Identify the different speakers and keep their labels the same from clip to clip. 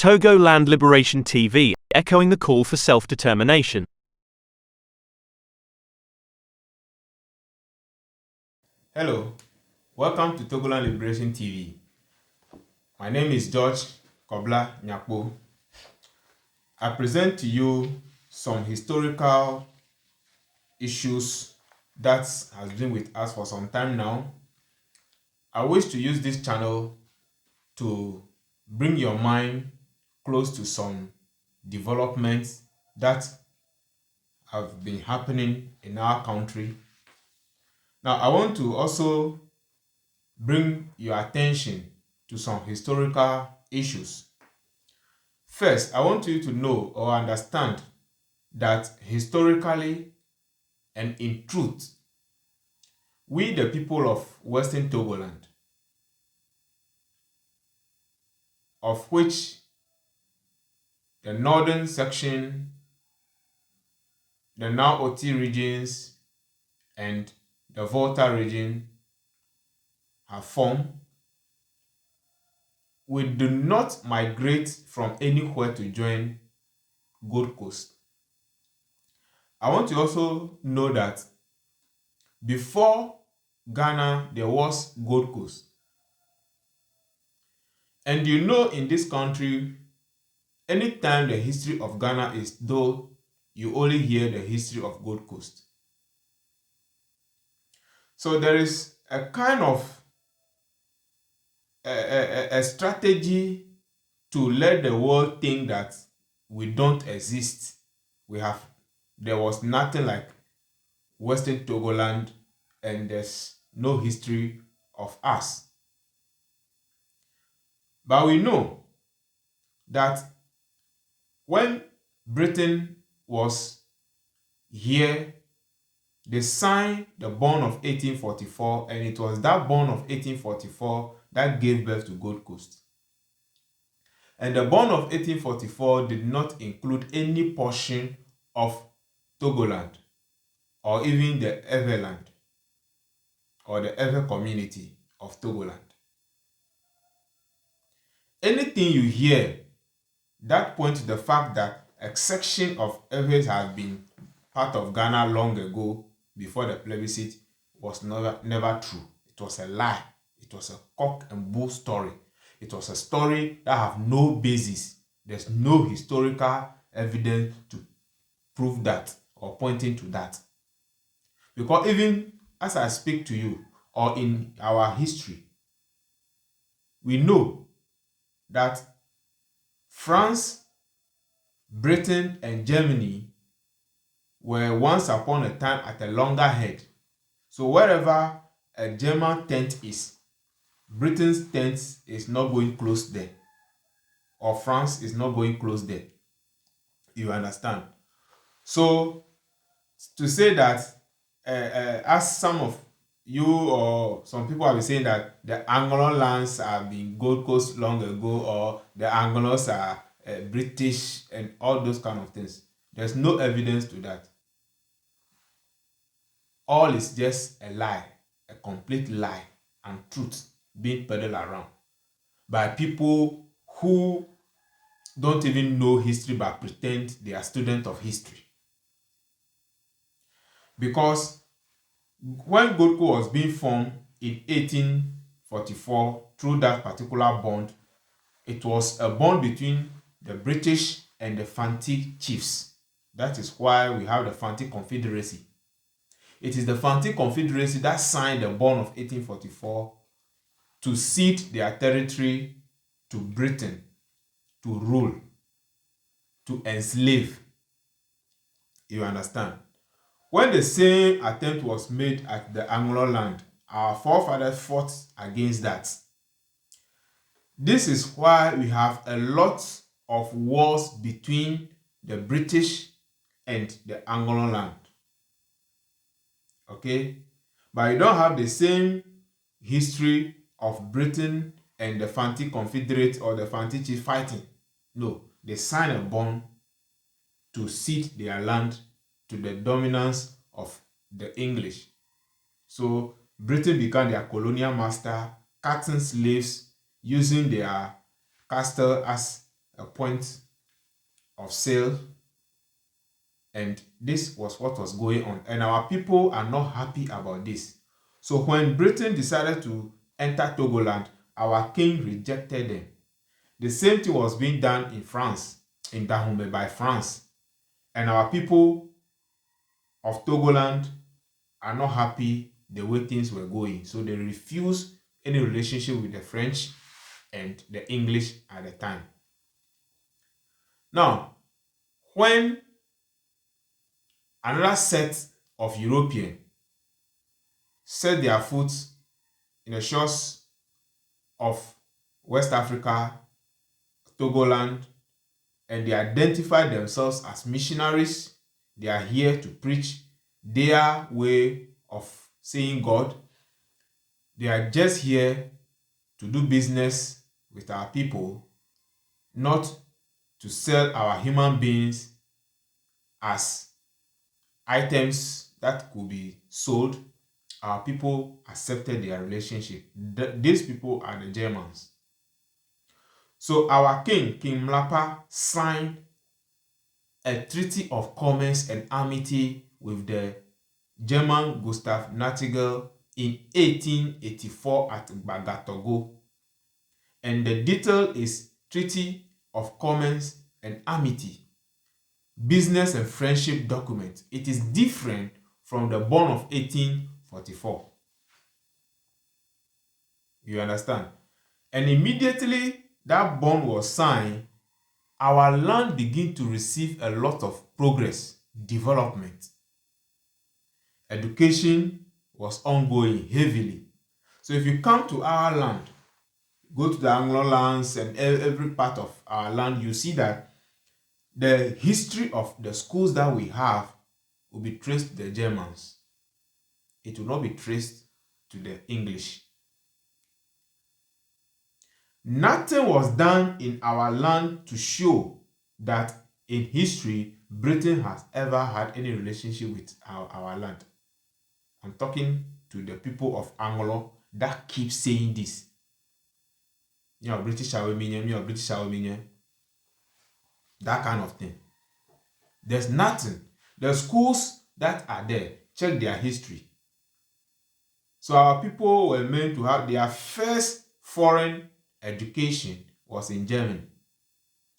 Speaker 1: Togoland Liberation TV, echoing the call for self-determination.
Speaker 2: Hello, welcome to Togoland Liberation TV. My name is George Kobla Nyakpo. I present to you some historical issues that has been with us for some time now. I wish to use this channel to bring your mind close to some developments that have been happening in our country. Now, I want to also bring your attention to some historical issues. First, I want you to know or understand that historically and in truth, we the people of Western Togoland, of which the northern section, the now Oti regions, and the Volta region have formed, we do not migrate from anywhere to join Gold Coast. I want you also know that before Ghana, there was Gold Coast. And you know, in this country, anytime the history of Ghana is though, you only hear the history of Gold Coast. So there is a kind of a strategy to let the world think that we don't exist. There was nothing like Western Togoland, and there's no history of us. But we know that when Britain was here, they signed the Bond of 1844, and it was that Bond of 1844 that gave birth to Gold Coast. And the Bond of 1844 did not include any portion of Togoland or even the Everland or the Ever community of Togoland. Anything you hear that points to the fact that a section of Evers has been part of Ghana long ago before the plebiscite was never true. It was a lie. It was a cock and bull story. It was a story that have no basis. There's no historical evidence to prove that or pointing to that. Because even as I speak to you, or in our history, we know that France, Britain, and Germany were once upon a time at a loggerhead. So wherever a German tent is, Britain's tent is not going close there, or France is not going close there. You understand? So to say that, as some of you or some people have been saying that the Anglo lands have been Gold Coast long ago, or the Anglos are British and all those kind of things, there's no evidence to that. All is just a lie, a complete lie and truth being peddled around by people who don't even know history but pretend they are students of history. Because when Gold Coast was being formed in 1844 through that particular bond, it was a bond between the British and the Fanti chiefs. That is why we have the Fanti Confederacy. It is the Fanti Confederacy that signed the bond of 1844 to cede their territory to Britain, to rule, to enslave. You understand? When the same attempt was made at the Anglo land, our forefathers fought against that. This is why we have a lot of wars between the British and the Anglo land. Okay? But you don't have the same history of Britain and the Fanti Confederate or the Fanti chief fighting. No, they signed a bond to cede their land to the dominance of the English. So Britain became their colonial master, cutting slaves, using their castle as a point of sale, and this was what was going on, and our people are not happy about this. So when Britain decided to enter Togoland, our king rejected them. The same thing was being done in France, in Dahomey by France, and our people of Togoland are not happy the way things were going, so they refused any relationship with the French and the English at the time. Now, when another set of Europeans set their foot in the shores of West Africa, Togoland, and they identify themselves as missionaries, they are here to preach their way of seeing God. They are just here to do business with our people, not to sell our human beings as items that could be sold. Our people accepted their relationship. These people are the Germans. So our king, King Mlapa, signed a treaty of commerce and amity with the German Gustav Nachtigall in 1884 at Bagatogo. And the detail is Treaty of Commerce and Amity, business and friendship document. It is different from the bond of 1844. You understand? And immediately that bond was signed, our land began to receive a lot of progress, development. Education was ongoing heavily. So if you come to our land, go to the Anglo lands and every part of our land, you see that the history of the schools that we have will be traced to the Germans. It will not be traced to the English. Nothing was done in our land to show that in history Britain has ever had any relationship with our land. I'm talking to the people of Anglo that keep saying this. You're British, you're British, that kind of thing. There's nothing. The schools that are there, check their history. So our people were meant to have their first foreign education was in German,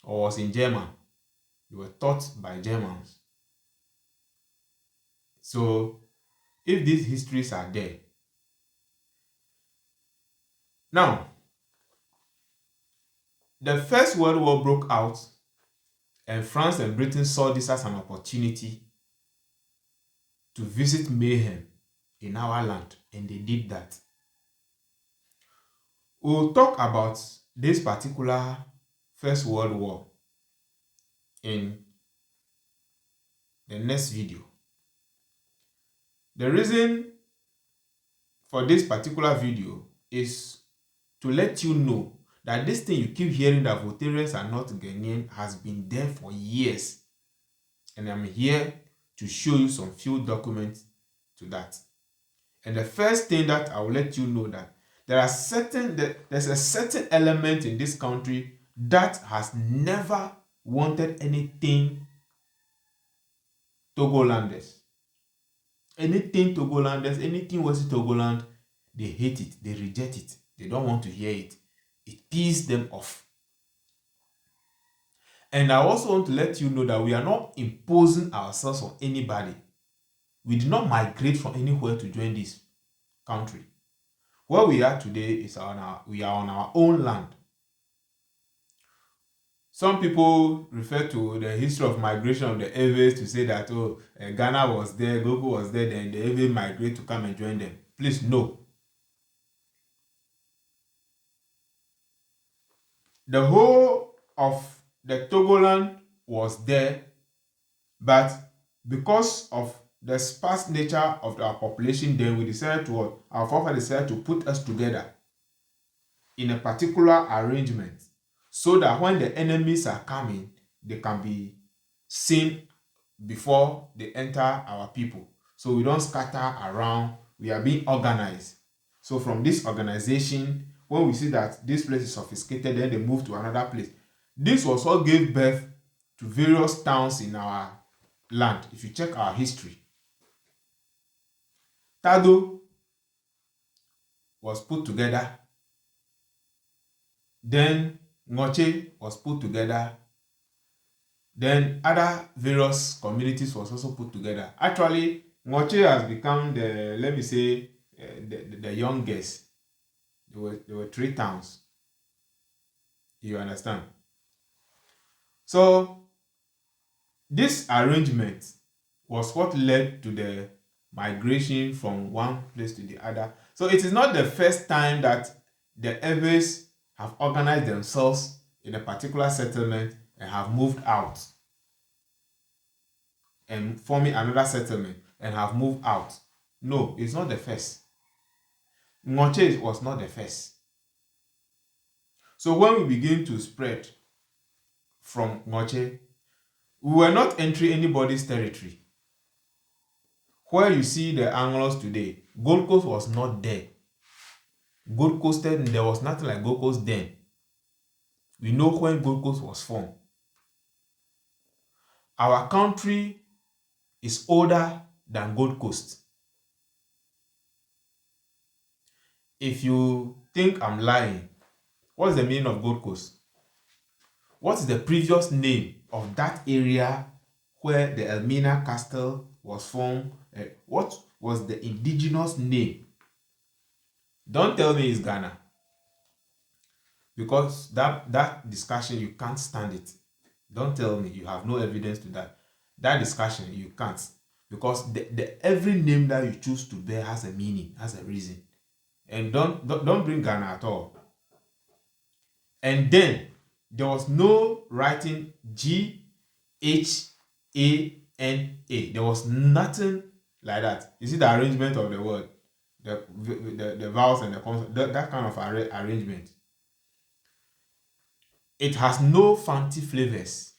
Speaker 2: or was in German. They were taught by Germans. So if these histories are there, now the First World War broke out, and France and Britain saw this as an opportunity to visit mayhem in our land, and they did that. We'll talk about this particular First World War in the next video. The reason for this particular video is to let you know that this thing you keep hearing that Voltarians are not Ghanaian has been there for years. And I'm here to show you some few documents to that. And the first thing that I will let you know that there's a certain element in this country that has never wanted anything Togolanders. Anything Togolanders, anything Western Togoland, they hate it, they reject it, they don't want to hear it. It pisses them off. And I also want to let you know that we are not imposing ourselves on anybody. We did not migrate from anywhere to join this country. Where we are today is we are on our own land. Some people refer to the history of migration of the Eves to say that Ghana was there, Gogo was there, then the Eves migrate to come and join them. Please, no. The whole of the Togoland was there, but because of the sparse nature of our population, then we decided to, our forefathers decided to put us together in a particular arrangement so that when the enemies are coming, they can be seen before they enter our people. So we don't scatter around, we are being organized. So from this organization, when we see that this place is sophisticated, then they move to another place. This was what gave birth to various towns in our land. If you check our history, Tado was put together, then Ngoche was put together, then other various communities was also put together. Actually, Ngoche has become the, let me say, the youngest. There were 3 towns. You understand? So this arrangement was what led to the migration from one place to the other. So it is not the first time that the Eves have organized themselves in a particular settlement and have moved out and forming another settlement and have moved out. No, it's not the first. Ngoche was not the first. So when we begin to spread from Ngoche, we were not entering anybody's territory. Where you see the Anglos today, Gold Coast was not there. Gold Coast, there was nothing like Gold Coast then. We know when Gold Coast was formed. Our country is older than Gold Coast. If you think I'm lying, what's the meaning of Gold Coast? What is the previous name of that area where the Elmina Castle was formed? What was the indigenous name? Don't tell me it's Ghana. Because that discussion, you can't stand it. Don't tell me, you have no evidence to that. That discussion, you can't. Because every name that you choose to bear has a meaning, has a reason. And don't bring Ghana at all. And then there was no writing Ghana. There was nothing like that. You see the arrangement of the word, the vowels and the consonants, that kind of arrangement. It has no fancy flavors.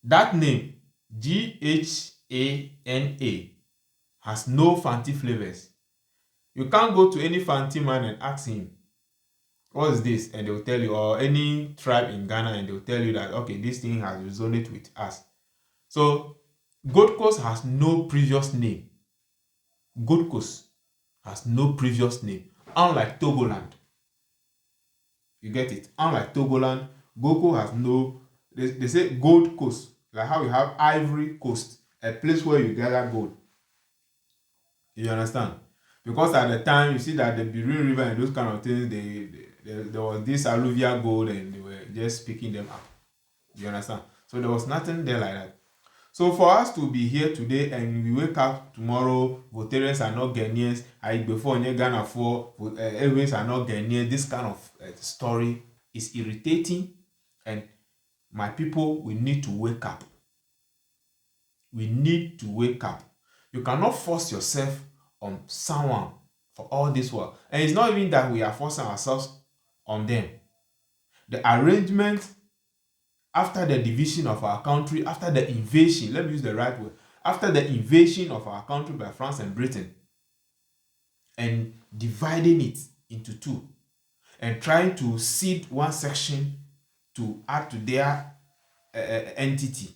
Speaker 2: That name, Ghana, has no fancy flavors. You can't go to any fancy man and ask him, what is this? And they'll tell you, or any tribe in Ghana, and they'll tell you that, okay, this thing has resonated with us. So, Gold Coast has no previous name. Gold Coast has no previous name. Unlike Togoland. You get it? Unlike Togoland, Gold Coast has no, they say Gold Coast. Like how we have Ivory Coast, a place where you gather gold. You understand? Because at the time, you see that the Birin River and those kind of things, there was this alluvial gold and they were just picking them up. You understand? So there was nothing there like that. So for us to be here today and we wake up tomorrow, Votarians are not Ghanaians, before Ghana for Airways are not Ghanaians, this kind of story is irritating, and my people, we need to wake up. We need to wake up. You cannot force yourself on someone for all this work. And it's not even that we are forcing ourselves on them. The arrangement after the division of our country, after the invasion, let me use the right word, after the invasion of our country by France and Britain, and dividing it into 2, and trying to cede one section to add to their entity,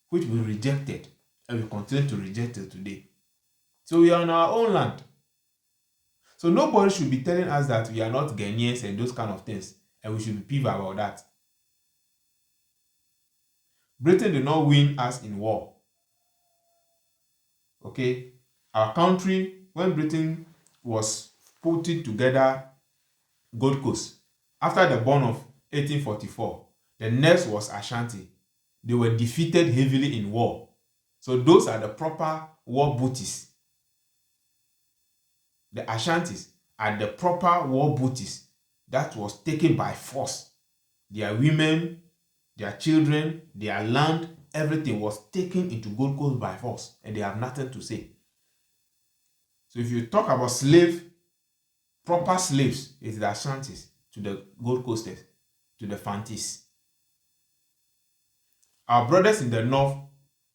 Speaker 2: which we rejected, and we continue to reject it today. So we are on our own land. So nobody should be telling us that we are not Ghanaians and those kind of things, and we should be peeved about that. Britain did not win us in war. Okay? Our country, when Britain was putting together Gold Coast, after the Bond of 1844, the next was Ashanti. They were defeated heavily in war. So those are the proper war booties. The Ashantis are the proper war booties that was taken by force. Their women, their children, their land, everything was taken into Gold Coast by force, and they have nothing to say. So if you talk about proper slaves, it's the Ashantis to the Gold Coasters, to the Fantis. Our brothers in the north,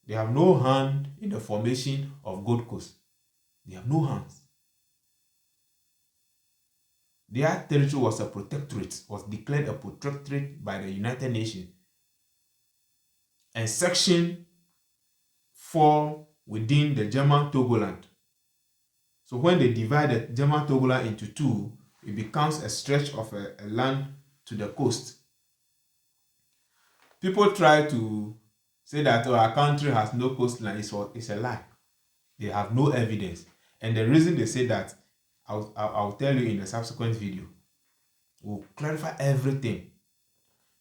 Speaker 2: they have no hand in the formation of Gold Coast. They have no hands. Their territory was a protectorate, was declared a protectorate by the United Nations. And section 4 within the German Togoland. So when they divide the German Togoland into two, it becomes a stretch of a land to the coast. People try to say that our country has no coastline. It's a lie. They have no evidence. And the reason they say that, I'll tell you in a subsequent video. We'll clarify everything.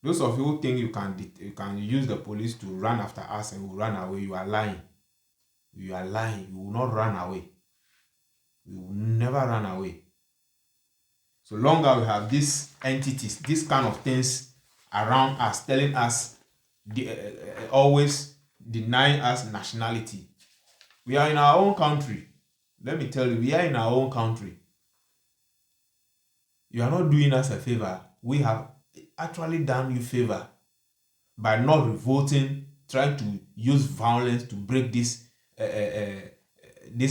Speaker 2: Those of you who think you can use the police to run after us and we'll run away, you are lying. You are lying. You will not run away. We will never run away. So long as we have these entities, these kind of things around us, telling us, always denying us nationality. We are in our own country. Let me tell you, we are in our own country. You are not doing us a favor. We have actually done you a favor by not revolting, trying to use violence to break this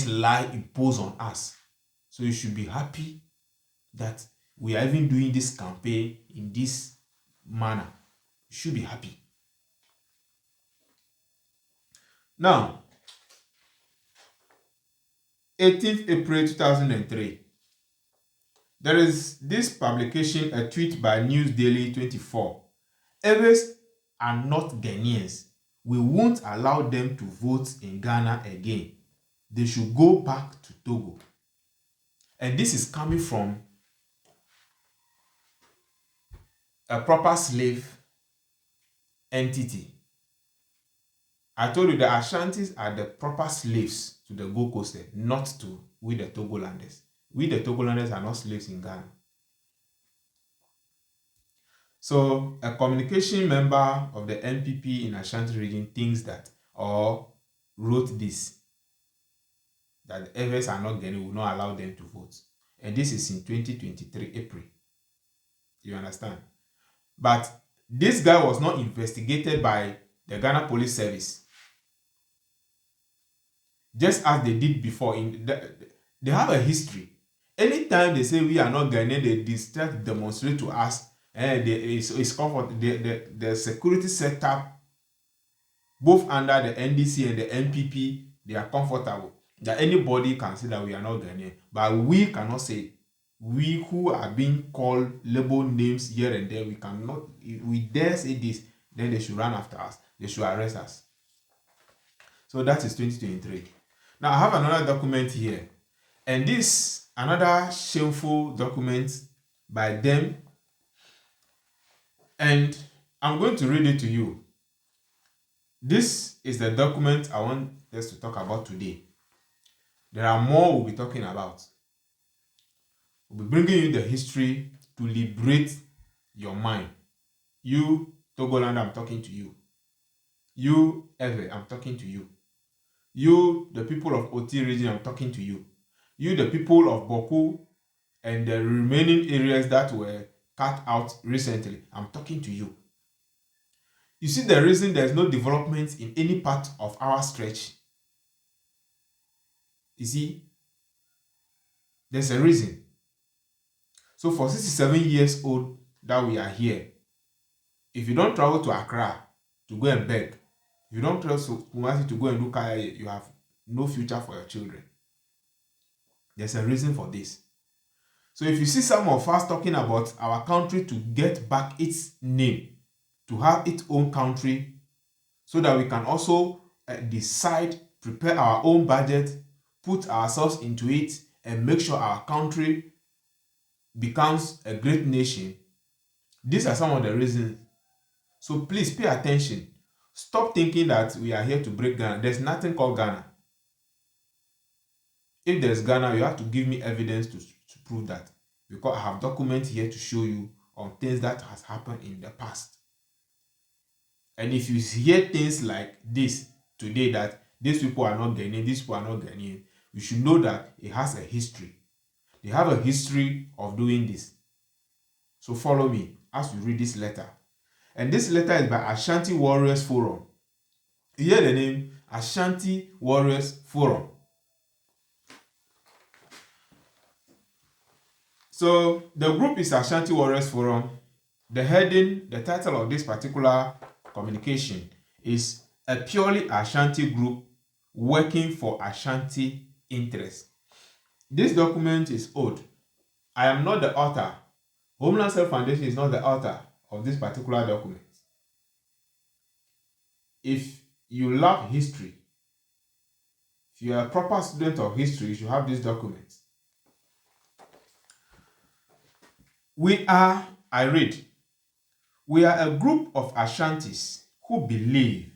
Speaker 2: lie imposed on us. So you should be happy that we are even doing this campaign in this manner. You should be happy. Now, 18th April 2003. There is this publication, a tweet by News Daily 24. Eves are not Ghanaians. We won't allow them to vote in Ghana again. They should go back to Togo. And this is coming from a proper slave entity. I told you the Ashantis are the proper slaves to the Gold Coast, not to we the Togolanders. We the Togolanders are not slaves in Ghana. So a communication member of the NPP in Ashanti region thinks that, or wrote this, that the Eves are not Ghanaian, will not allow them to vote. And this is in 2023 April. You understand? But this guy was not investigated by the Ghana Police Service. Just as they did before. They have a history. Anytime they say we are not Ghanaian, they demonstrate to us. It's comfort. The security setup, both under the NDC and the NPP, they are comfortable. That anybody can say that we are not Ghanaian. But we cannot say. We who are being called label names here and there, we cannot. If we dare say this, then they should run after us. They should arrest us. So that is 2023. Now I have another document here. And this, another shameful document by them. And I'm going to read it to you. This is the document I want us to talk about today. There are more we'll be talking about. We'll be bringing you the history to liberate your mind. You, Togoland, I'm talking to you. You, Ewe, I'm talking to you. You, the people of Oti region, I'm talking to you. You, the people of Boku and the remaining areas that were cut out recently, I'm talking to you. You see the reason there's no development in any part of our stretch? You see, there's a reason. So for 67 years old that we are here, if you don't travel to Accra to go and beg, if you don't travel to Kumasi to go and do kaya, you have no future for your children. There's a reason for this. So if you see some of us talking about our country to get back its name, to have its own country, so that we can also decide, prepare our own budget, put ourselves into it, and make sure our country becomes a great nation. These are some of the reasons. So please pay attention. Stop thinking that we are here to break Ghana. There's nothing called Ghana. If there's Ghana, you have to give me evidence to prove that. Because I have documents here to show you on things that has happened in the past. And if you hear things like this today, that these people are not Ghanaian, these people are not Ghanaian, you should know that it has a history. They have a history of doing this. So follow me as we read this letter. And this letter is by Ashanti Warriors Forum. You hear the name? Ashanti Warriors Forum. So the group is Ashanti Warriors Forum. The heading, the title of this particular communication is a purely Ashanti group working for Ashanti interests. This document is old. I am not the author. Homeland Self Foundation is not the author of this particular document. If you love history, if you are a proper student of history, you should have this document. I read, we are a group of Ashantis who believe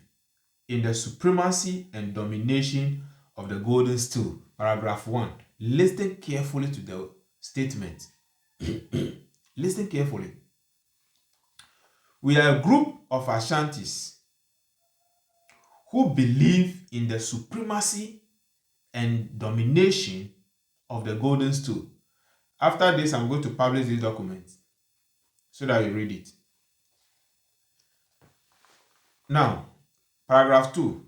Speaker 2: in the supremacy and domination of the golden stool. Paragraph 1. Listen carefully to the statement. Listen carefully. We are a group of Ashantis who believe in the supremacy and domination of the golden stool. After this, I'm going to publish this document so that you read it. Now, paragraph 2.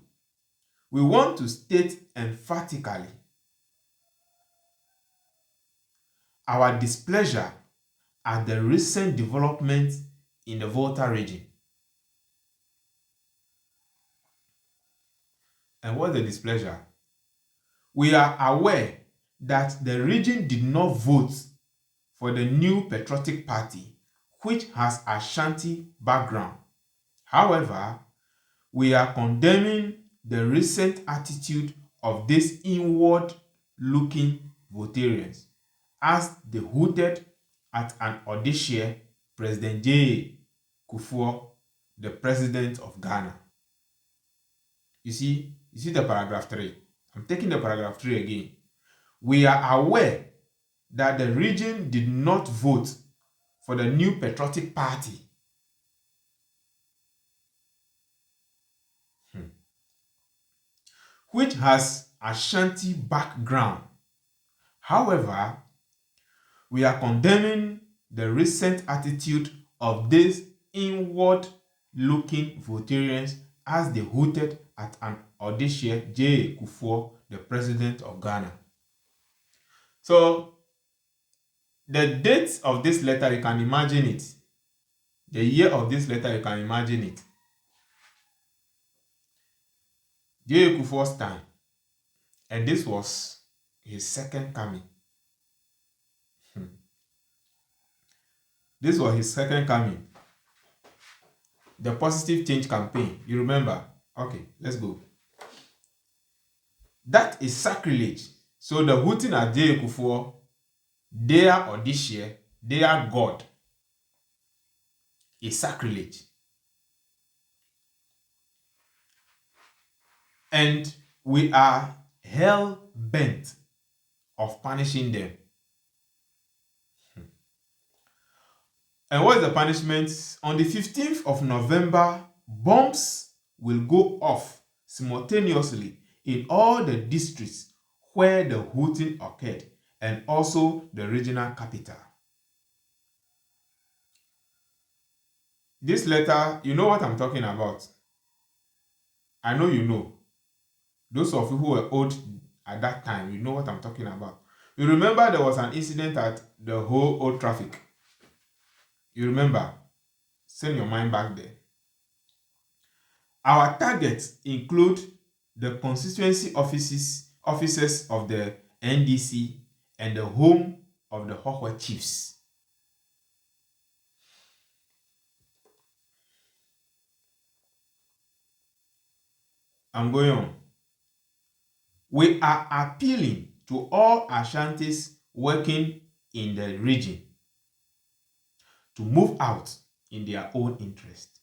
Speaker 2: We want to state emphatically our displeasure at the recent developments in the Volta region. And what's the displeasure? We are aware that the region did not vote for the new patriotic party, which has Ashanti background. However, we are condemning the recent attitude of these inward-looking Voltarians as they hooted at an audacious President J. Kufuor, the president of Ghana. You see the paragraph 3. I'm taking the paragraph 3 again. We are aware that the region did not vote for the new patriotic party. Which has Ashanti background. However, we are condemning the recent attitude of these inward-looking Voltarians as they hooted at an audacious J. Kufuor, the president of Ghana. So, the date of this letter, you can imagine it. The year of this letter, you can imagine it. J. Kufuor's time. And this was his second coming. This was his second coming. The positive change campaign. You remember? Okay, let's go. That is sacrilege. So the hooting at J. Kufuor, their audacious, their God, is sacrilege. And we are hell-bent of punishing them. And what is the punishment? On the 15th of November, bombs will go off simultaneously in all the districts where the hooting occurred and also the regional capital. This letter, you know what I'm talking about. I know you know. Those of you who were old at that time, you know what I'm talking about. You remember there was an incident at the whole old traffic. You remember? Send your mind back there. Our targets include the constituency offices of the NDC and the home of the Hohwe chiefs. I'm going on. We are appealing to all Ashantis working in the region to move out in their own interest.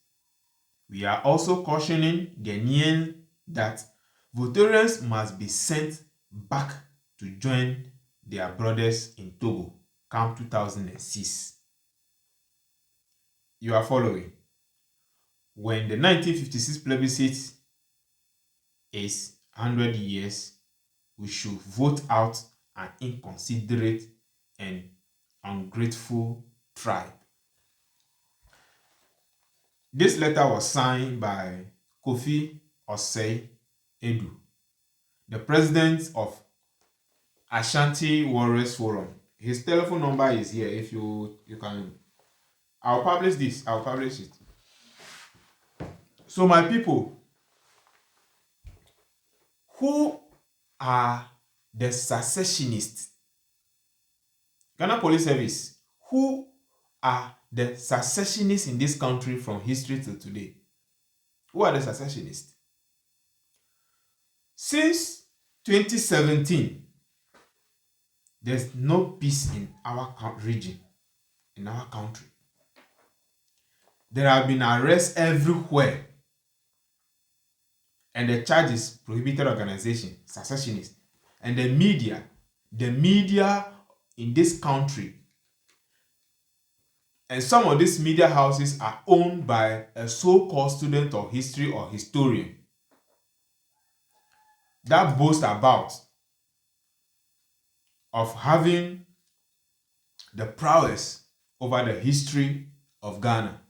Speaker 2: We are also cautioning Ghanaians that Voltarians must be sent back to join their brothers in Togo, Camp 2006. You are following. When the 1956 plebiscite is 100 years, we should vote out an inconsiderate and ungrateful tribe. This letter was signed by Kofi Osei Edu, the president of Ashanti Warriors Forum. His telephone number is here. If you can, I'll publish this. I'll publish it. So my people, who are the secessionists? Ghana Police Service, who are the secessionists in this country from history till today? Who are the secessionists? Since 2017, there's no peace in our region, in our country. There have been arrests everywhere. And the charge is prohibited organization, secessionist. And the media in this country, and some of these media houses are owned by a so-called student of history or historian that boast about of having the prowess over the history of Ghana.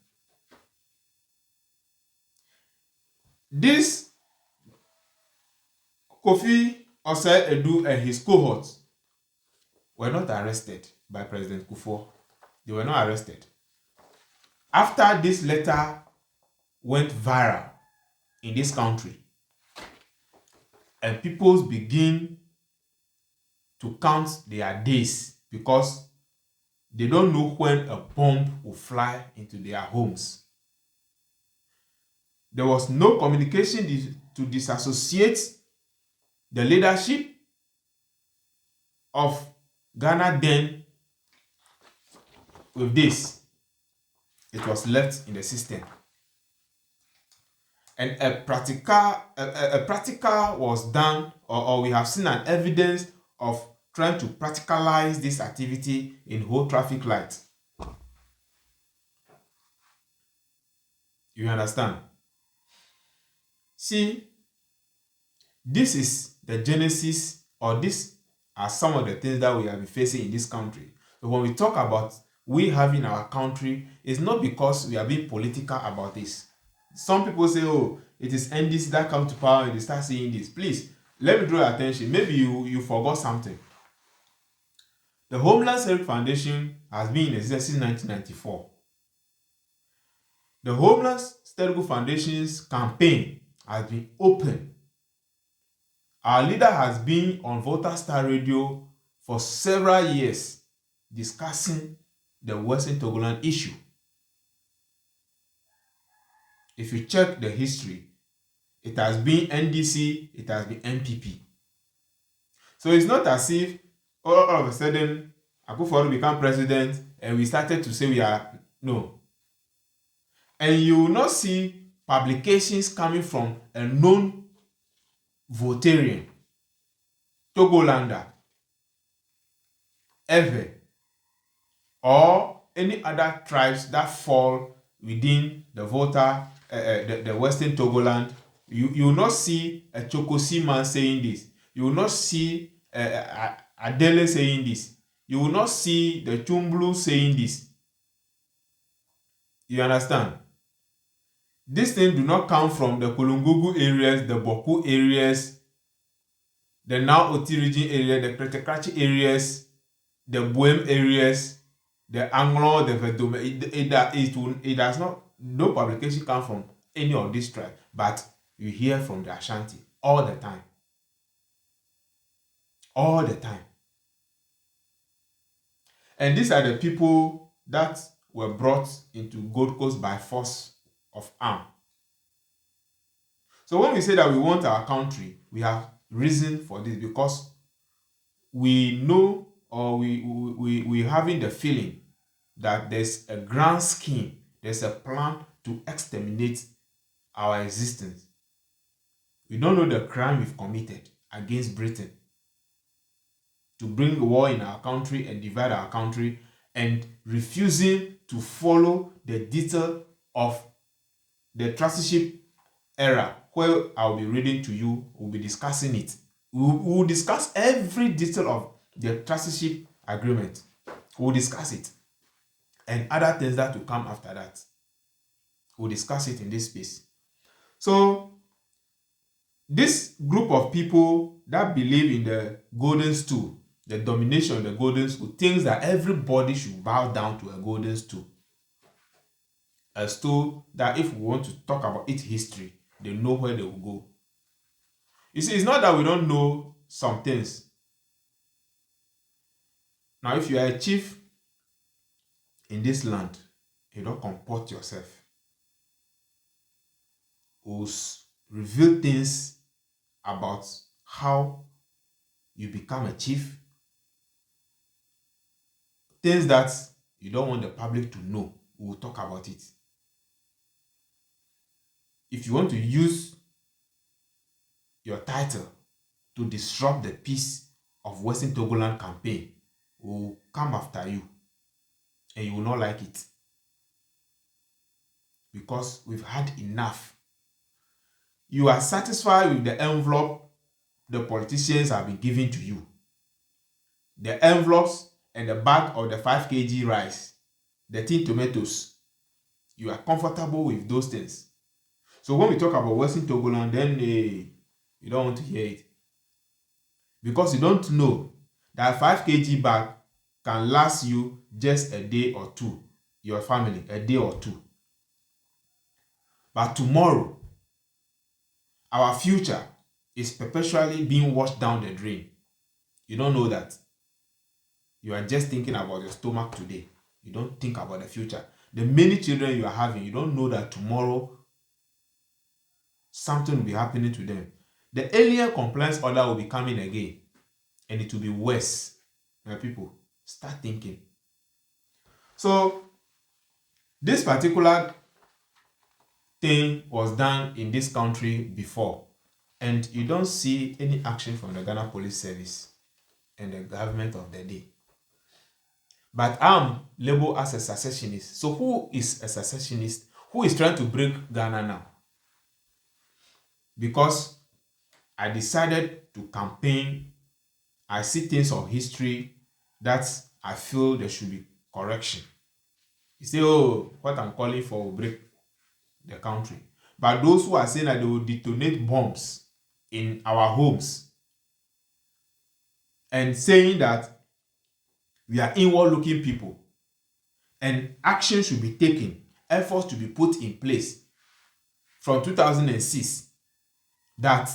Speaker 2: This Kofi Osei-Edu and his cohorts were not arrested by President Kufuor. They were not arrested. After this letter went viral in this country, and people begin to count their days because they don't know when a bomb will fly into their homes. There was no communication to disassociate the leadership of Ghana then with this. It was left in the system. And a practical was done, or we have seen an evidence of trying to practicalize this activity in whole traffic lights. You understand? See, this is the genesis, or these are some of the things that we have been facing in this country. So when we talk about we having our country, it's not because we are being political about this. Some people say, oh, it is NDC that come to power and they start saying this. Please, let me draw your attention. Maybe you forgot something. The Homeland Security Foundation has been in existence since 1994. The Homeland Security Foundation's campaign has been open. Our leader has been on Volta Star Radio for several years discussing the Western Togoland issue. If you check the history, it has been NDC, it has been NPP. So it's not as if all of a sudden Akufo-Addo became president and we started to say we are, no. And you will not see publications coming from a known Votarian, Togolander, ever, or any other tribes that fall within the the Western Togoland. You will not see a Chokosi man saying this. You will not see Adele saying this. You will not see the Chumblu saying this. You understand? These things do not come from the Kolungugu areas, the Boku areas, the now Oti region area, the Kretekrachi areas, the Buem areas, the Anglo, the Vedome. It does not, no publication come from any of these tribes, but you hear from the Ashanti all the time. All the time. And these are the people that were brought into Gold Coast by force of arm. So when we say that we want our country, we have reason for this, because we know, or we having the feeling that there's a grand scheme, there's a plan to exterminate our existence. We don't know the crime we've committed against Britain to bring war in our country and divide our country, and refusing to follow the detail of the trusteeship era, where I'll be reading to you. We'll be discussing it. We'll discuss every detail of the trusteeship agreement. We'll discuss it, and other things that will come after that. We'll discuss it in this space. So this group of people that believe in the golden stool, the domination of the golden stool, thinks that everybody should bow down to a golden stool. A stool that if we want to talk about its history, they know where they will go. You see, it's not that we don't know some things. Now, if you are a chief in this land, you don't comport yourself. We'll reveal things about how you become a chief, things that you don't want the public to know. We'll talk about it. If you want to use your title to disrupt the peace of Western Togoland campaign, we'll come after you, and you will not like it, because we've had enough. You are satisfied with the envelope the politicians have been giving to you, the envelopes and the bag of the 5 kg rice, the tin tomatoes. You are comfortable with those things. So when we talk about Western Togoland, then you don't want to hear it, because you don't know that 5 kg bag can last you just a day or two, your family, a day or two. But tomorrow, our future is perpetually being washed down the drain. You don't know that. You are just thinking about your stomach today. You don't think about the future. The many children you are having, you don't know that tomorrow something will be happening to them. The alien compliance order will be coming again, and it will be worse. My people, start thinking. So, this particular thing was done in this country before, and you don't see any action from the Ghana Police Service and the government of the day. But I'm labeled as a secessionist. So who is a secessionist? Who is trying to break Ghana now? Because I decided to campaign, I see things of history that I feel there should be correction. You say, oh, what I'm calling for will break the country. But those who are saying that they will detonate bombs in our homes and saying that we are inward-looking people and action should be taken, efforts to be put in place from 2006, that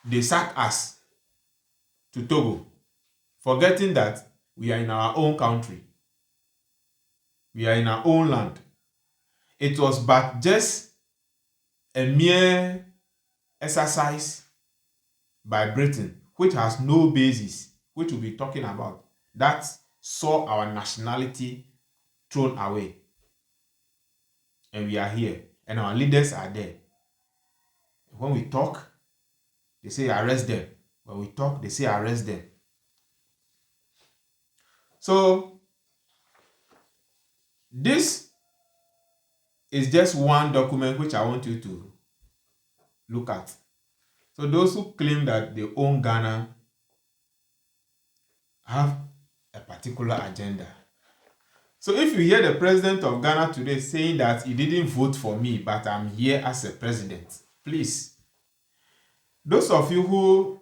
Speaker 2: they sacked us to Togo, forgetting that we are in our own country. We are in our own land. It was but just a mere exercise by Britain, which has no basis, which we'll be talking about, that saw our nationality thrown away. And we are here, and our leaders are there. When we talk, they say arrest them. When we talk, they say arrest them. So, this is just one document which I want you to look at. So those who claim that they own Ghana have a particular agenda. So if you hear the president of Ghana today saying that he didn't vote for me, but I'm here as a president, please, those of you who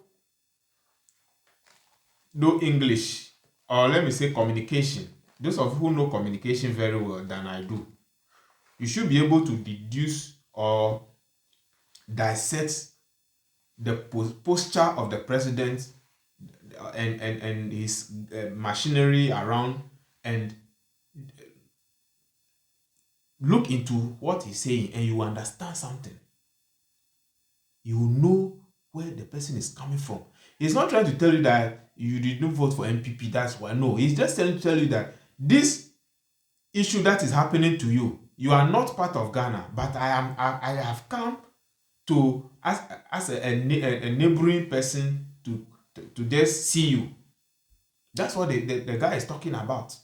Speaker 2: know English, or let me say communication, those of you who know communication very well than I do, you should be able to deduce or dissect the posture of the president and his machinery around, and look into what he's saying, and you understand something. You will know where the person is coming from. He's not trying to tell you that you did not vote for MPP, that's why. No, he's just trying to tell you that this issue that is happening to you, you are not part of Ghana, but I have come to as a neighboring person to just see you. That's what the guy is talking about.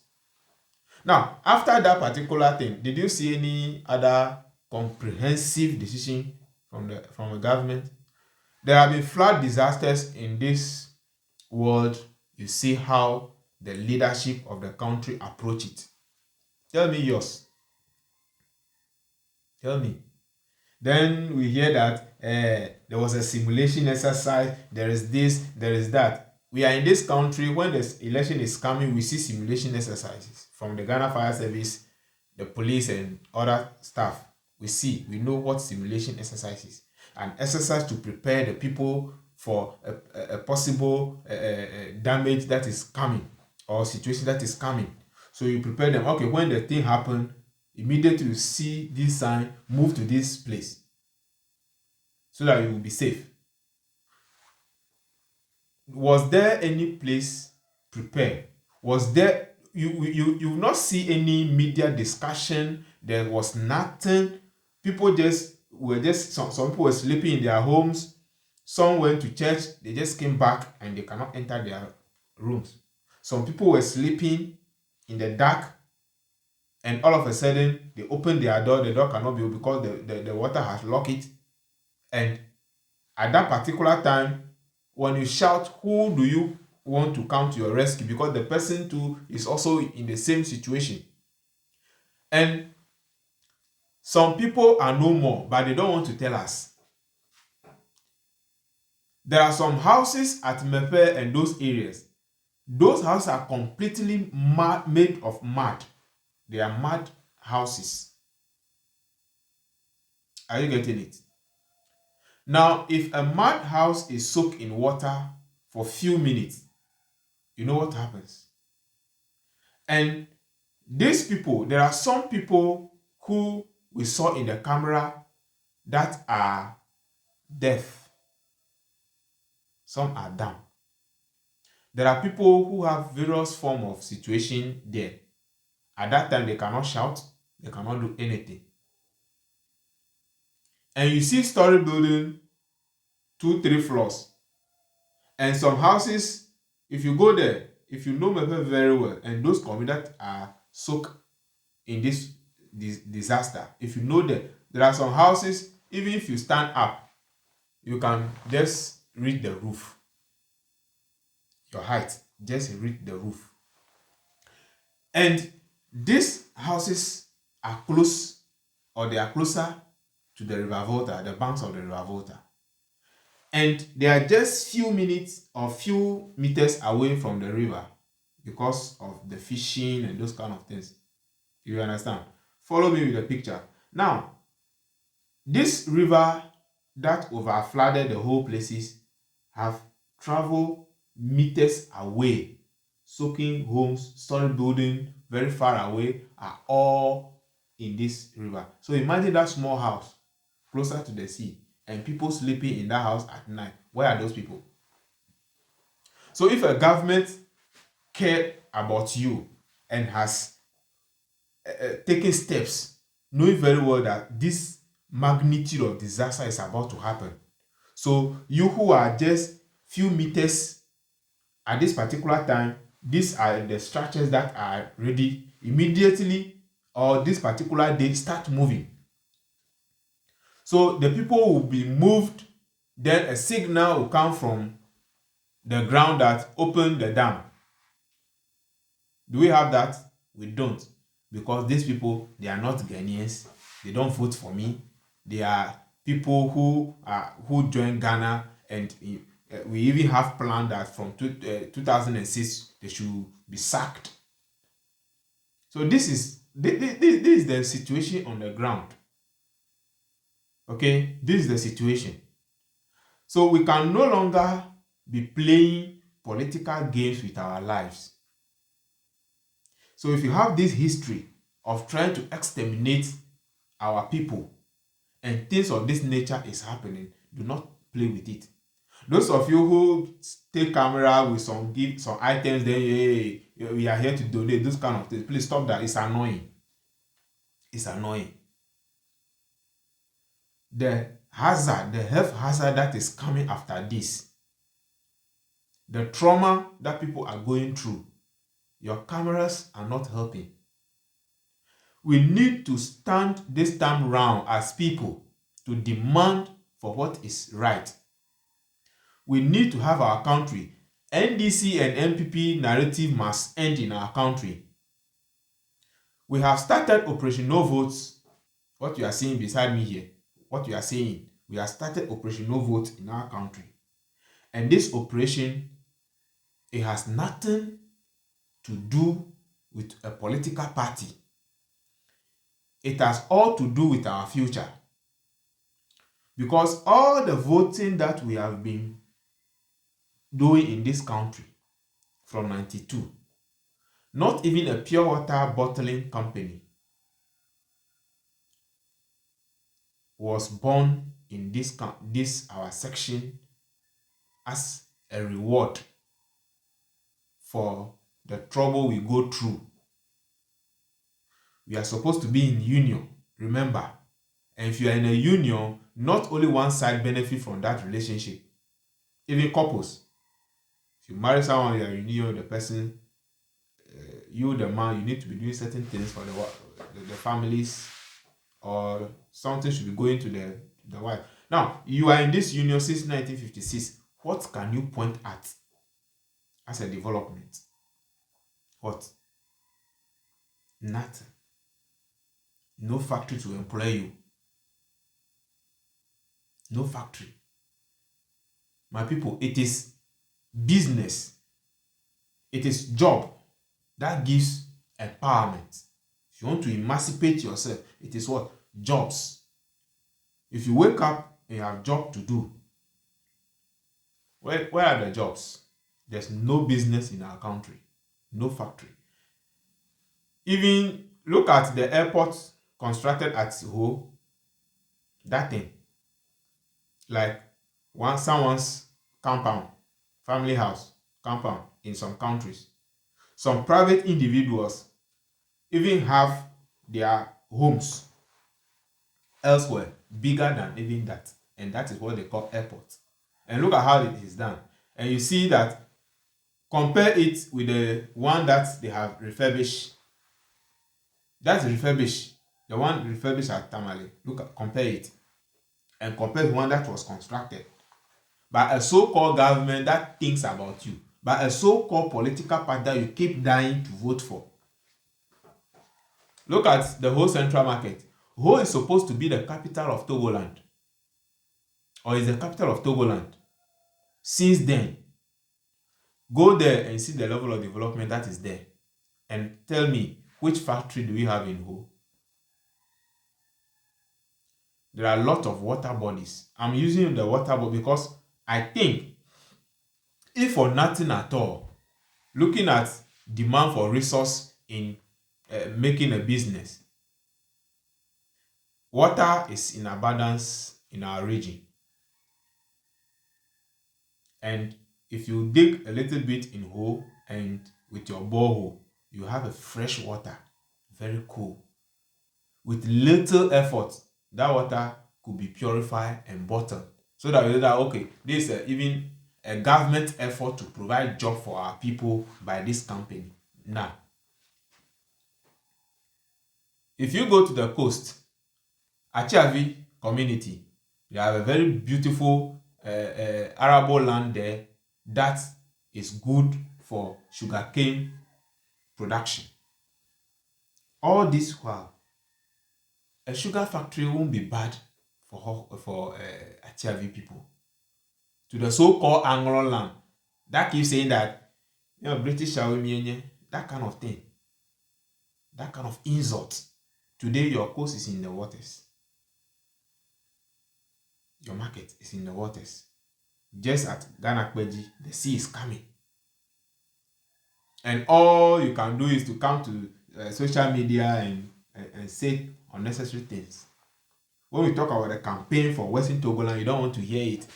Speaker 2: Now, after that particular thing, did you see any other comprehensive decision from the government? There have been flood disasters in this world. You see how the leadership of the country approach it. Tell me yours. Tell me. Then we hear that there was a simulation exercise, there is this, there is that. we are in this country. When the election is coming, we see simulation exercises from the Ghana Fire Service, the police, and other staff. We know what simulation exercise is. An exercise to prepare the people for a possible damage that is coming, or situation that is coming. So you prepare them. Okay, when the thing happens, immediately you see this sign, move to this place, so that you will be safe. Was there any place prepared? Was there, you will not see any media discussion? There was nothing. People some people were sleeping in their homes. Some went to church, they just came back and they cannot enter their rooms. Some people were sleeping in the dark, and all of a sudden they open their door, the door cannot be opened because the water has locked it. And at that particular time, when you shout, who do you want to come to your rescue? Because the person too is also in the same situation. And some people are no more, but they don't want to tell us. There are some houses at Mepe and those areas. Those houses are completely made of mud. They are mud houses. Are you getting it? Now, if a mud house is soaked in water for a few minutes, you know what happens? And these people, there are some people who we saw in the camera that are deaf. Some are dumb. There are people who have various forms of situation there. At that time, they cannot shout, they cannot do anything. And you see story building 2-3 floors. And some houses, if you go there, if you know Mepe very well, and those communities that are soaked in this disaster, if you know them, there are some houses, even if you stand up, you can just reach the roof. Your height, just reach the roof. And these houses are close, or they are closer to the River Volta, the banks of the River Volta. And they are just few minutes or few meters away from the river because of the fishing and those kind of things. You understand? Follow me with the picture. Now, this river that overflooded the whole places have traveled meters away, soaking homes, story building very far away are all in this river. So imagine that small house closer to the sea and people sleeping in that house at night. Where are those people? So if a government cared about you and has taken steps, knowing very well that this magnitude of disaster is about to happen, so you who are just few meters at this particular time, these are the structures that are ready immediately, or this particular day, start moving. So the people will be moved, then a signal will come from the ground that open the dam. Do we have that? We don't, because these people, they are not Ghanaians. They don't vote for me. They are people who joined Ghana, and we even have planned that from 2006 they should be sacked. So this is the situation on the ground. Okay, this is the situation. So we can no longer be playing political games with our lives. So if you have this history of trying to exterminate our people and things of this nature is happening, do not play with it. Those of you who take camera with some items, then hey, we are here to donate, those kind of things, please stop that. It's annoying. It's annoying. The hazard, the health hazard that is coming after this, the trauma that people are going through, your cameras are not helping. We need to stand this time round as people to demand for what is right. We need to have our country. NDC and NPP narrative must end in our country. We have started Operation No Votes. What you are seeing beside me here, what you are saying, we have started Operation No Vote in our country. And this operation It has nothing to do with a political party. It has all to do with our future. Because all the voting that we have been doing in this country from 92, not even a pure water bottling company was born in this our section as a reward for the trouble we go through. We are supposed to be in union, remember. And if you are in a union, not only one side benefit from that relationship, even couples. If you marry someone, you are in union, the person, you the man, you need to be doing certain things for the families, or something should be going to the wife. Now, you are in this union since 1956. What can you point at as a development? What? Nothing. No factory to employ you. No factory. My people, it is business. It is job that gives empowerment. If you want to emancipate yourself, it is what? Jobs. If you wake up and you have job to do, where are the jobs? There's no business in our country. No factory. Even look at the airport constructed at Ho. That thing. Like someone's compound, family house, compound in some countries. Some private individuals even have their homes elsewhere, bigger than even that. And that is what they call airport. And look at how it is done. And you see that, compare it with the one that they have refurbished. That's refurbished. The one refurbished at Tamale. Compare it. And compare the one that was constructed by a so-called government that thinks about you, by a so-called political party that you keep dying to vote for. Look at the whole Central Market. Ho is supposed to be the capital of Togoland, or is the capital of Togoland. Since then, go there and see the level of development that is there, and tell me, which factory do we have in Ho? There are a lot of water bodies. I'm using the water body because I think, if for nothing at all, looking at demand for resource in making a business, water is in abundance in our region. And if you dig a little bit in Ho and with your borehole, you have a fresh water, very cool. With little effort, that water could be purified and bottled. So that we know that, okay, this is even a government effort to provide job for our people by this company. Now, if you go to the coast, Achiavi community, they have a very beautiful arable land there that is good for sugarcane production. All this while, a sugar factory won't be bad for Achiavi people. To the so-called Anglo land, that keeps saying that, British shall we, that kind of thing, that kind of insult. Today, your coast is in the waters. Your market is in the waters. Just at Ghana Kweji, the sea is coming. And all you can do is to come to social media and say unnecessary things. When we talk about the campaign for Western Togoland, you don't want to hear it.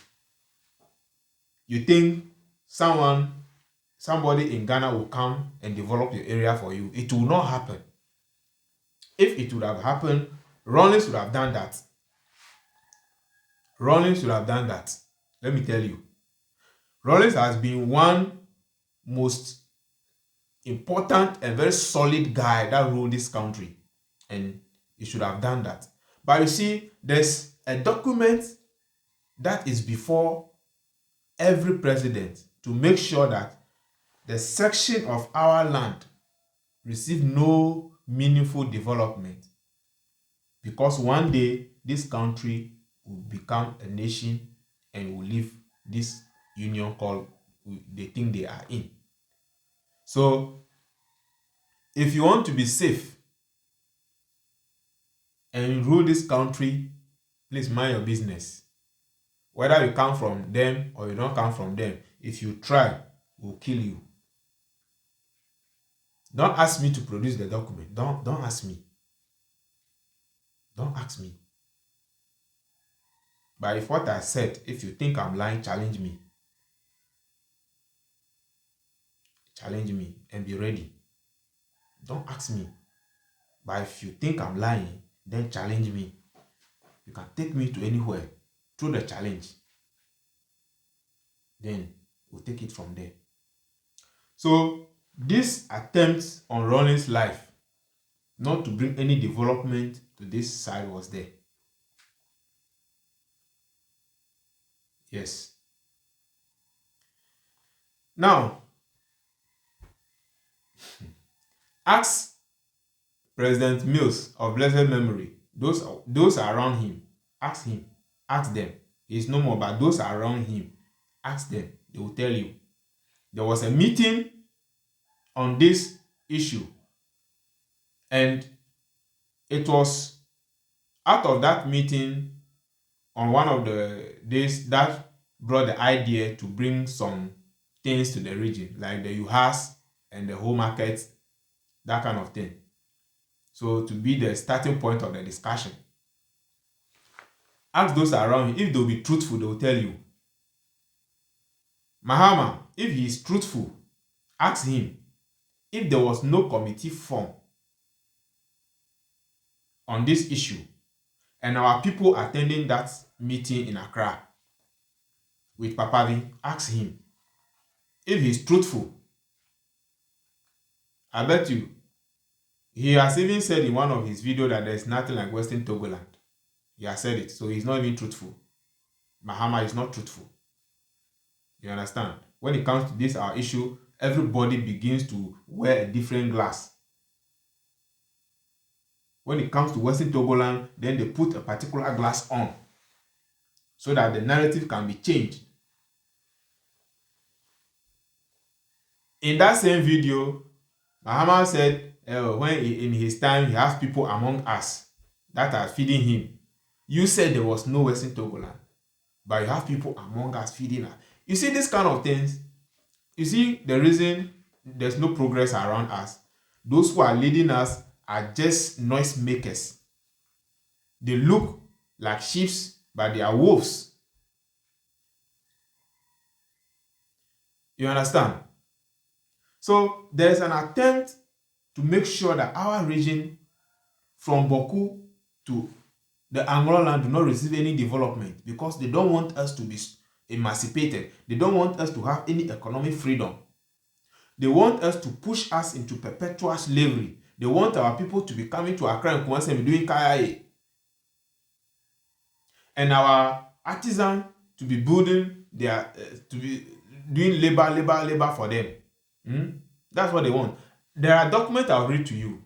Speaker 2: You think somebody in Ghana will come and develop your area for you. It will not happen. If it would have happened, Rawlings would have done that. Rawlings would have done that. Let me tell you. Rawlings has been one most important and very solid guy that ruled this country. And he should have done that. But you see, there's a document that is before every president to make sure that the section of our land receive no meaningful development. Because one day, this country will become a nation and will leave this union called they think they are in. So if you want to be safe and rule this country, please mind your business. Whether you come from them or you don't come from them, if you try, we'll kill you. Don't ask me to produce the document. Don't ask me. Don't ask me. But if what I said, if you think I'm lying, challenge me. Challenge me and be ready. Don't ask me. But if you think I'm lying, then challenge me. You can take me to anywhere through the challenge. Then we'll take it from there. So this attempt on Rawlings' life not to bring any development to this side was there. Yes. Now, ask President Mills of blessed memory, those around him, ask him, ask them. He's no more, but those around him, ask them. They will tell you. There was a meeting on this issue, and it was out of that meeting on one of the days that brought the idea to bring some things to the region, like the UHAS and the whole market, that kind of thing. So to be the starting point of the discussion. Ask those around you. If they'll be truthful, they will tell you. Mahama, if he is truthful, ask him if there was no committee formed on this issue and our people attending that meeting in Accra with Papavi, ask him if he's truthful. I bet you he has even said in one of his videos that there's nothing like Western Togoland. He has said it, so he's not even truthful. Mahama is not truthful. You understand? When it comes to this our issue, everybody begins to wear a different glass. When it comes to Western Togoland, then they put a particular glass on so that the narrative can be changed. In that same video, Mahama said when in his time he has people among us that are feeding him. You said there was no Western Togoland, but you have people among us feeding us. You see this kind of things. You see the reason there's no progress around us. Those who are leading us are just noise makers. They look like sheep, but they are wolves. You understand? So there's an attempt to make sure that our region from Boku to the Angola land do not receive any development because they don't want us to be emancipated. They don't want us to have any economic freedom. They want us to push us into perpetual slavery. They want our people to be coming to Accra and Kumasi and be doing kaya, and our artisans to be building their to be doing labor for them. That's what they want. There are documents I'll read to you.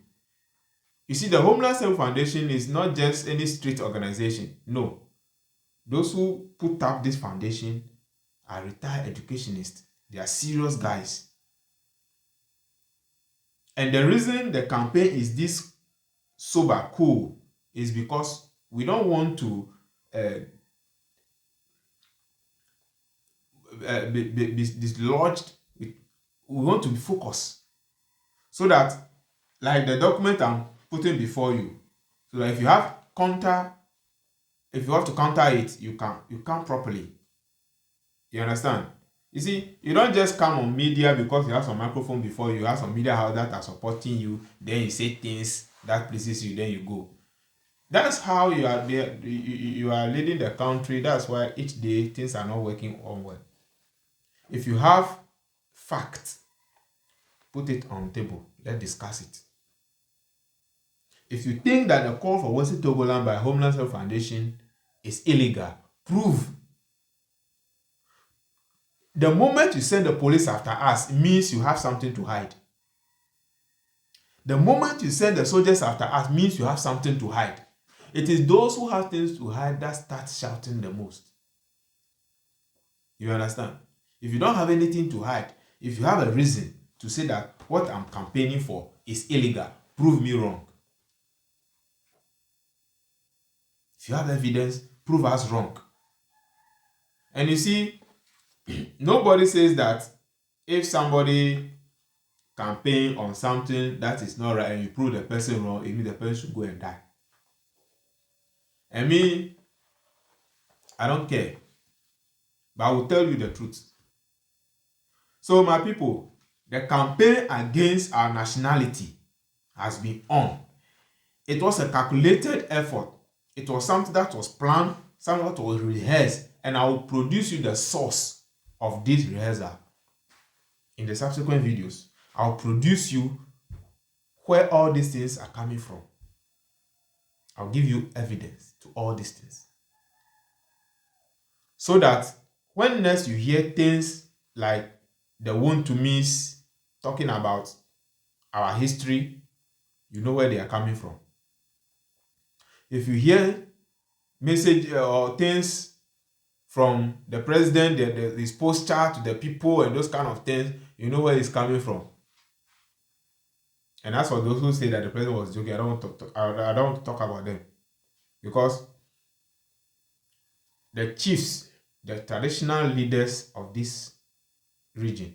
Speaker 2: You see, the Homeland Self Foundation is not just any street organization. No. Those who put up this foundation are retired educationists. They are serious guys. And the reason the campaign is this sober cool is because we don't want to be dislodged. We want to be focused. So that, like the document I'm putting before you, so that if you have to counter it, you can properly. You understand? You see, you don't just come on media because you have some microphone before you, have some media house that are supporting you, then you say things that pleases you, then you go. That's how you are there. You are leading the country. That's why each day things are not working on well. If you have facts, put it on the table. Let's discuss it. If you think that the call for Western Togoland by Homeland Self Foundation is illegal, prove. The moment you send the police after us, it means you have something to hide. The moment you send the soldiers after us, means you have something to hide. It is those who have things to hide that start shouting the most. You understand? If you don't have anything to hide, if you have a reason to say that what I'm campaigning for is illegal. Prove me wrong. If you have evidence, prove us wrong. And you see, nobody says that if somebody campaign on something that is not right and you prove the person wrong, it means the person should go and die. I mean, I don't care, but I will tell you the truth. So my people, the campaign against our nationality has been on. It was a calculated effort. It was something that was planned, something that was rehearsed, and I will produce you the source of this rehearsal in the subsequent videos. I'll produce you where all these things are coming from. I'll give you evidence to all these things. So that when next you hear things like the want to miss talking about our history, you know where they are coming from. If you hear message or things from the president, his posture to the people and those kind of things, you know where it's coming from. And as for those who say that the president was joking, I don't want to talk about them, because the chiefs, the traditional leaders of this region,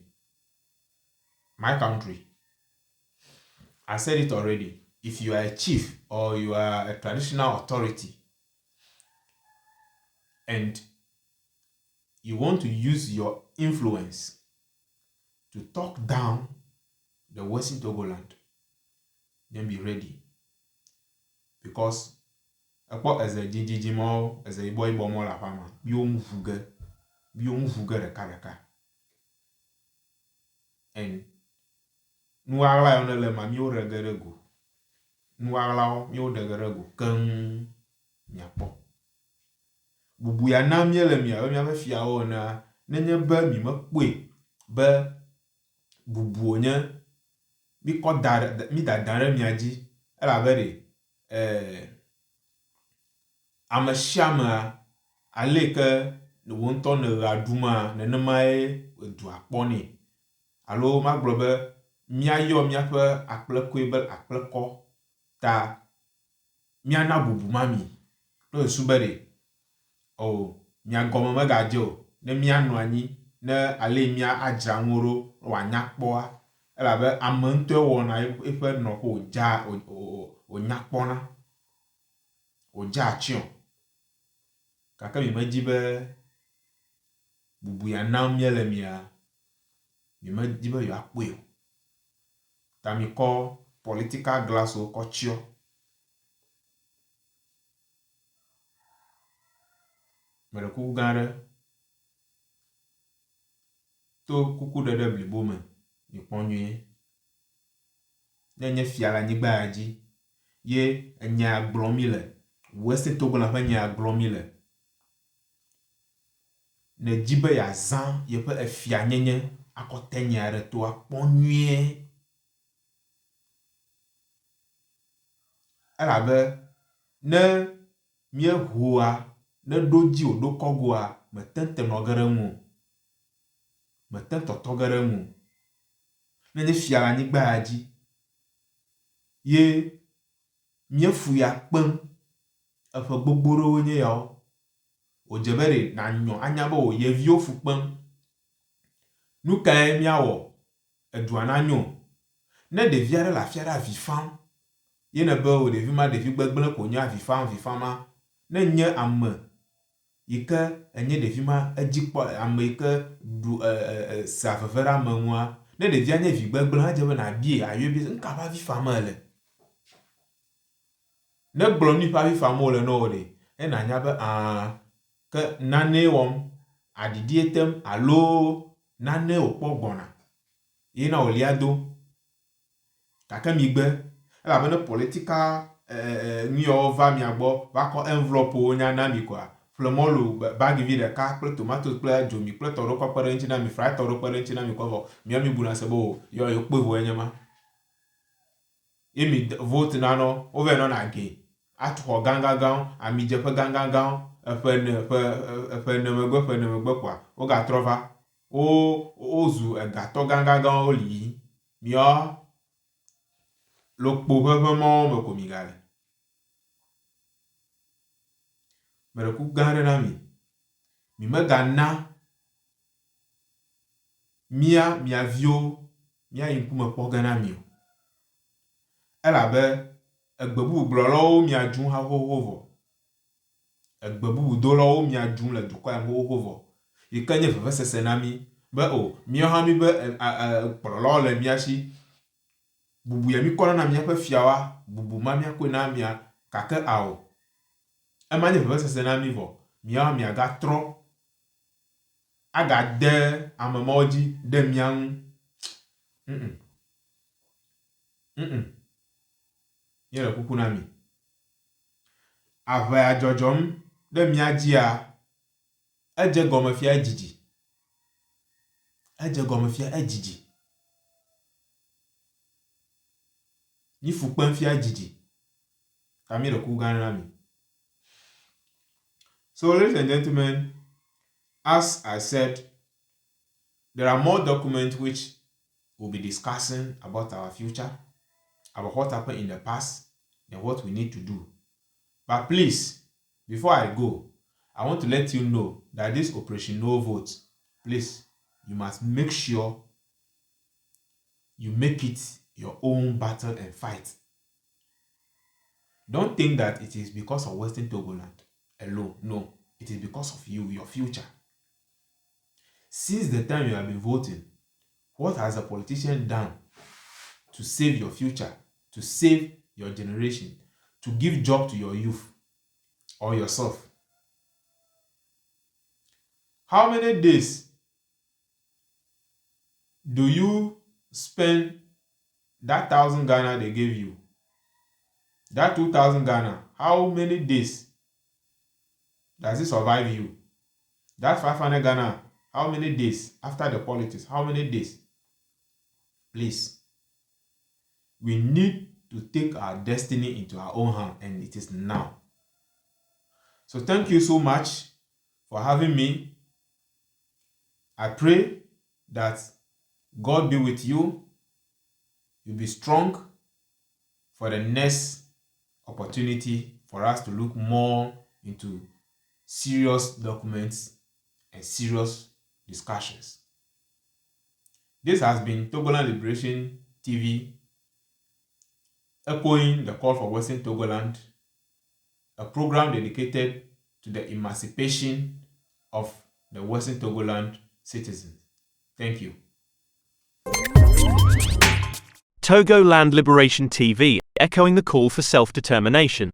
Speaker 2: my country, I said it already. If you are a chief or you are a traditional authority and you want to use your influence to talk down the Western Togoland, then be ready. Because as a jijimo, as a boy bomo la fama, biom vuge reka. And nuagla on le mamio regerego. Nuagla mio degerego ken miapo. Bubu ya na miele mia be fia o na nenye be mi mekwe be bubu nye mi ko dar mi dadare miaji ela bere amesiama aleke ne wonto ne raduma nenema e du akponi alo magblɔ be miayɔ miaƒe akplekɔe be akplekɔ ta miana bubu mami to sube de o miagɔme megadze o ne mianɔ anyi ne ale mia adzra ŋuro wanyakpɔa elabe ame ŋutɔ wɔna eƒe nɔƒe wonyakpɔna wodza atsyɔ gake mi medzi be bubu ya nam mie le mia mi medzi be yewoakpɔe o ta mi kɔ political glass wo kɔ tsyɔ. Meɖe kuku gã aɖe to kuku ɖeɖe blibo me mi kpɔ nyuie. Ne nye fia le anyigba ya dzi ye enya gblɔm mi le Western Togoland ƒe nya gblɔm mi le ne dzi be yeazã yeƒe efia nyenye akɔte nya ɖe to akpɔ nyuie. Elabe ne miehoa ne ɖo dzi wòɖo kɔgoa mete nɔ ge ɖe ŋu o, mete tɔtɔ ge ɖe ŋu o. Ne nye fia le anyigba ya dzi ye miefu ya kpem eƒe gbogbo ɖewo nye yawo, wòdze be ɖe nanyɔ anya be wò yeviwo fu kpem. Nu kae miawɔ edua nanyo? Ne ɖevi aɖe le afi aɖe avi fam ye ne be wò ɖevi ma ɖevi gbegblẽ ko nye avi fam ma, ne nye ame yike enye ɖevi ma edzi kpɔ ame yike ɖu sa veve ɖe ame ŋua, ne ɖevia nye vi gbegblẽ edze be nabie ayo bi nuka ƒe avi fam ele. Ne gblɔ nu ƒe avi fam wole ne wo ɖe enanya be ke nane wɔm aɖiɖi etem alo nane wòkpɔ gbɔna ye na wòlia do gake migbe elabena politika nuyawo va mia gbɔ va kɔ envelope wo nya na mi koa ƒle mɔlu bagivi ɖeka kple tomatoes kple dzomi kple tɔ ɖewo kɔ kpe ɖe ŋuti na mi, fry tɔ ɖewo kpe ɖe ŋuti na mi kɔvɔ mia mi buna se be yɔ kpe vo enye ma ye mi vote nanɔ wove nɔna ge atu xɔ gãgãgãwo amidzeƒe gãgãgãwo eƒe ne megbe kɔa wogatrɔ va wozu egatɔ gãgãgãwo li mia lokpo ƒe mɔwo me ko mi gale. Meɖe kuku gã aɖe na mi. Mi megana mia viwo miayi ŋkume kpɔ ge na mi o. Elabe egbe bubu gblɔlawo mia dzum haƒoƒo vɔ. Egbe bubu dolawo mia dzum le dukɔ ya haƒoƒo vɔ. Yi ke nye vevesese na mi be o mia hã mi be kplɔlawo le mia si. Bubu ya mi kɔna na miaƒe fiawa, bubu ma miakoe na mia gake awo. Ema nye vevesese na mi vɔ. Mia miaga trɔ agade ame mawo dzi ɖe mia ŋu. Míele kuku na mi. Aʋaya dzɔdzɔm ɖe mia dzia, edze gɔme fia edzidzi. Edze gɔme fia edzidzi. Ni fukpem fia edzidzi. Ta míele kuku gã na mi. So, ladies and gentlemen, as I said, there are more documents which we'll be discussing about our future, about what happened in the past, and what we need to do. But please, before I go, I want to let you know that this Operation No Vote, please, you must make sure you make it your own battle and fight. Don't think that it is because of Western Togoland alone. No, it is because of you, your future. Since the time you have been voting, what has a politician done to save your future, to save your generation, to give job to your youth or yourself? How many days do you spend that 1,000 Ghana they gave you? That 2,000 Ghana, how many days does it survive you? That 500 Ghana, how many days after the politics? How many days? Please, we need to take our destiny into our own hand, and it is now. So thank you so much for having me. I pray that God be with you. You be strong for the next opportunity for us to look more into serious documents and serious discussions. This has been Togoland Liberation TV, echoing the call for Western Togoland, a program dedicated to the emancipation of the Western Togoland citizens. Thank you.
Speaker 1: Togoland Liberation TV, echoing the call for self-determination.